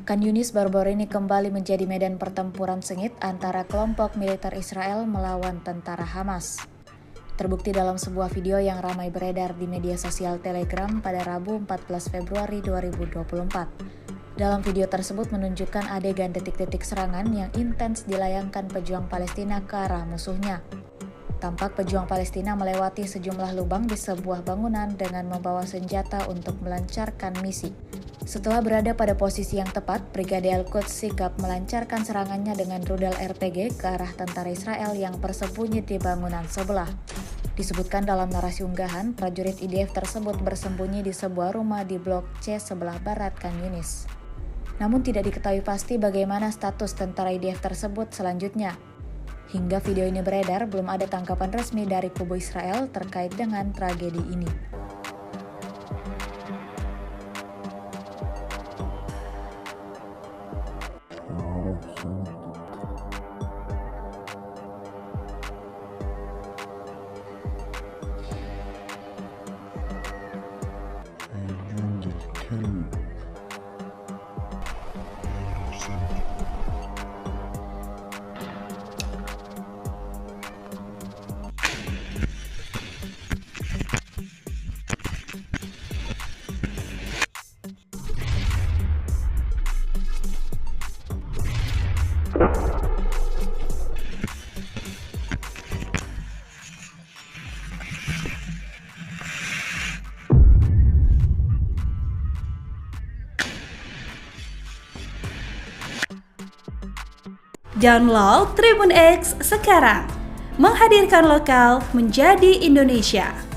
Khan Yunis baru-baru ini kembali menjadi medan pertempuran sengit antara kelompok militer Israel melawan tentara Hamas. Terbukti dalam sebuah video yang ramai beredar di media sosial Telegram pada Rabu 14 Februari 2024. Dalam video tersebut menunjukkan adegan detik-detik serangan yang intens dilayangkan pejuang Palestina ke arah musuhnya. Tampak pejuang Palestina melewati sejumlah lubang di sebuah bangunan dengan membawa senjata untuk melancarkan misi. Setelah berada pada posisi yang tepat, Brigade Al-Quds sigap melancarkan serangannya dengan rudal RPG ke arah tentara Israel yang bersembunyi di bangunan sebelah. Disebutkan dalam narasi unggahan, prajurit IDF tersebut bersembunyi di sebuah rumah di Blok C sebelah barat Khan Yunis. Namun tidak diketahui pasti bagaimana status tentara IDF tersebut selanjutnya. Hingga video ini beredar, belum ada tanggapan resmi dari kubu Israel terkait dengan tragedi ini. Download Tribun X sekarang, menghadirkan lokal menjadi Indonesia.